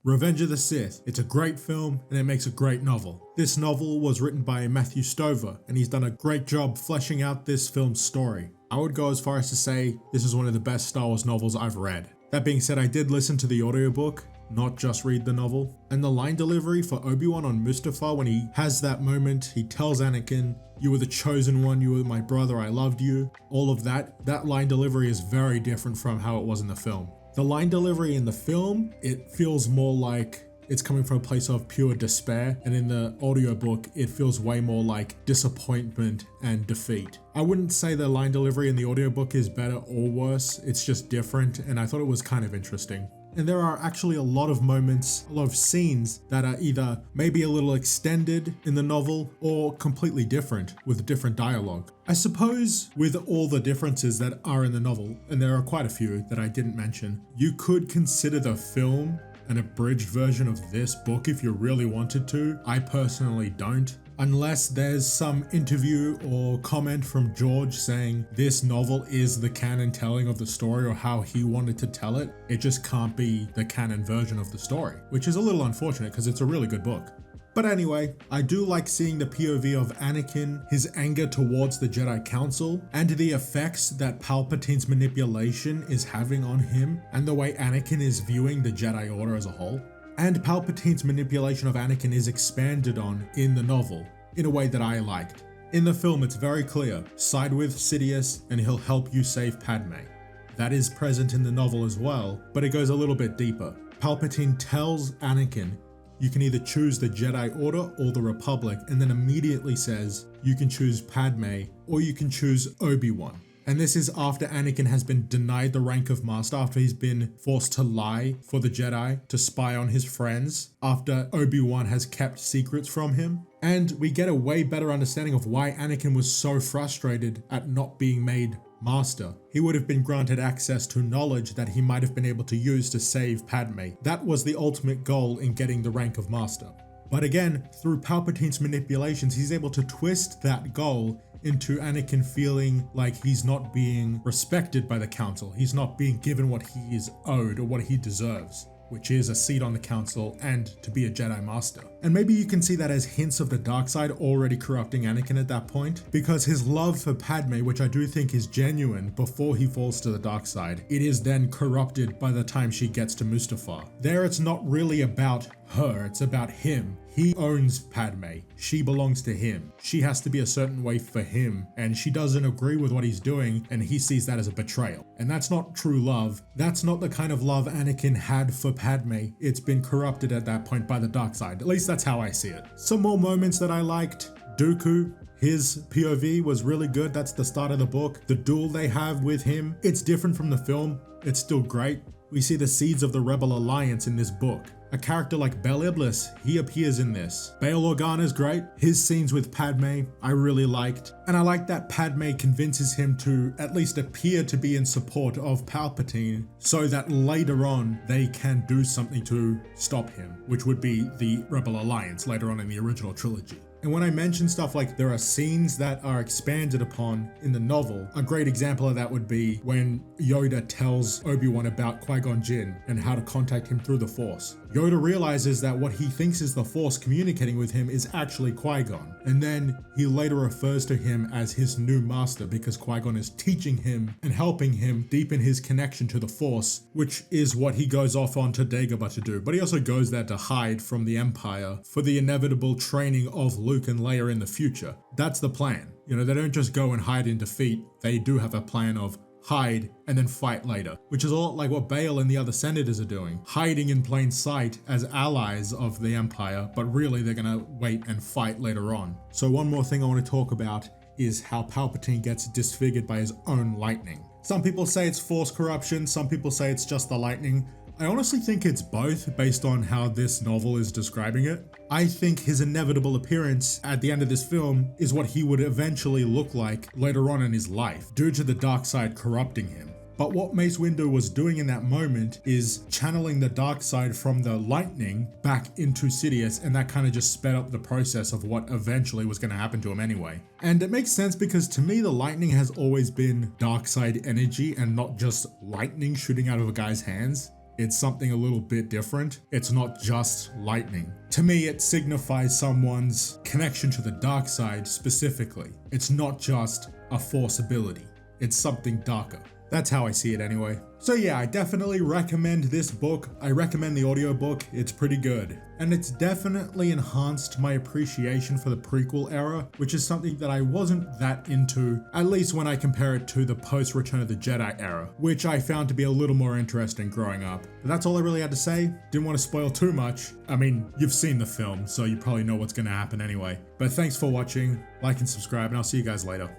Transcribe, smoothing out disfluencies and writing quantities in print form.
Revenge of the Sith. It's a great film and it makes a great novel. This novel was written by Matthew Stover and he's done a great job fleshing out this film's story. I would go as far as to say this is one of the best Star Wars novels I've read. That being said, I did listen to the audiobook, not just read the novel. And the line delivery for Obi-Wan on Mustafar when he has that moment, he tells Anakin, "You were the chosen one, you were my brother, I loved you." All of that line delivery is very different from how it was in the film. The line delivery in the film, it feels more like it's coming from a place of pure despair, and in the audiobook, it feels way more like disappointment and defeat. I wouldn't say the line delivery in the audiobook is better or worse, it's just different, and I thought it was kind of interesting. And there are actually a lot of moments, a lot of scenes that are either maybe a little extended in the novel or completely different with different dialogue. I suppose with all the differences that are in the novel, and there are quite a few that I didn't mention, you could consider the film an abridged version of this book if you really wanted to. I personally don't. Unless there's some interview or comment from George saying this novel is the canon telling of the story or how he wanted to tell it, it just can't be the canon version of the story, which is a little unfortunate because it's a really good book. But anyway, I do like seeing the POV of Anakin, his anger towards the Jedi Council, and the effects that Palpatine's manipulation is having on him, and the way Anakin is viewing the Jedi Order as a whole. And Palpatine's manipulation of Anakin is expanded on in the novel, in a way that I liked. In the film, it's very clear, side with Sidious and he'll help you save Padme. That is present in the novel as well, but it goes a little bit deeper. Palpatine tells Anakin, you can either choose the Jedi Order or the Republic, and then immediately says, you can choose Padme or you can choose Obi-Wan. And this is after Anakin has been denied the rank of Master, after he's been forced to lie for the Jedi, to spy on his friends, after Obi-Wan has kept secrets from him. And we get a way better understanding of why Anakin was so frustrated at not being made Master. He would have been granted access to knowledge that he might have been able to use to save Padme. That was the ultimate goal in getting the rank of Master. But again, through Palpatine's manipulations, he's able to twist that goal into Anakin feeling like he's not being respected by the council. He's not being given what he is owed or what he deserves, which is a seat on the council and to be a Jedi Master. And maybe you can see that as hints of the dark side already corrupting Anakin at that point, because his love for Padme, which I do think is genuine before he falls to the dark side, it is then corrupted by the time she gets to Mustafar. There it's not really about her, it's about him. He owns Padme. She belongs to him. She has to be a certain way for him, and she doesn't agree with what he's doing, and he sees that as a betrayal. And that's not true love. That's not the kind of love Anakin had for Padme. It's been corrupted at that point by the dark side. At least that's how I see it. Some more moments that I liked. Dooku, his POV was really good. That's the start of the book. The duel they have with him, it's different from the film. It's still great. We see the seeds of the Rebel Alliance in this book. A character like Bel Iblis, he appears in this. Bail Organa's great. His scenes with Padme, I really liked. And I like that Padme convinces him to at least appear to be in support of Palpatine so that later on they can do something to stop him, which would be the Rebel Alliance later on in the original trilogy. And when I mention stuff like there are scenes that are expanded upon in the novel, a great example of that would be when Yoda tells Obi-Wan about Qui-Gon Jinn and how to contact him through the Force. Yoda realizes that what he thinks is the Force communicating with him is actually Qui-Gon. And then he later refers to him as his new master because Qui-Gon is teaching him and helping him deepen his connection to the Force, which is what he goes off on to Dagobah to do. But he also goes there to hide from the Empire for the inevitable training of Luke and Leia in the future. That's the plan. You know, they don't just go and hide in defeat. They do have a plan of hide and then fight later, which is a lot like what Bail and the other senators are doing, hiding in plain sight as allies of the Empire, but really they're gonna wait and fight later on. So one more thing I want to talk about is how Palpatine gets disfigured by his own lightning. Some people say it's Force corruption, some people say it's just the lightning. I honestly think it's both based on how this novel is describing it. I think his inevitable appearance at the end of this film is what he would eventually look like later on in his life, due to the dark side corrupting him. But what Mace Windu was doing in that moment is channeling the dark side from the lightning back into Sidious, and that kind of just sped up the process of what eventually was going to happen to him anyway. And it makes sense because to me the lightning has always been dark side energy and not just lightning shooting out of a guy's hands. it's something a little bit different. It's not just lightning. To me, it signifies someone's connection to the dark side specifically. It's not just a force ability. It's something darker. That's how I see it anyway. So yeah, I definitely recommend this book. I recommend the audiobook. It's pretty good. And it's definitely enhanced my appreciation for the prequel era, which is something that I wasn't that into, at least when I compare it to the post-Return of the Jedi era, which I found to be a little more interesting growing up. But that's all I really had to say. Didn't want to spoil too much. I mean, you've seen the film, so you probably know what's going to happen anyway. But thanks for watching, like and subscribe, and I'll see you guys later.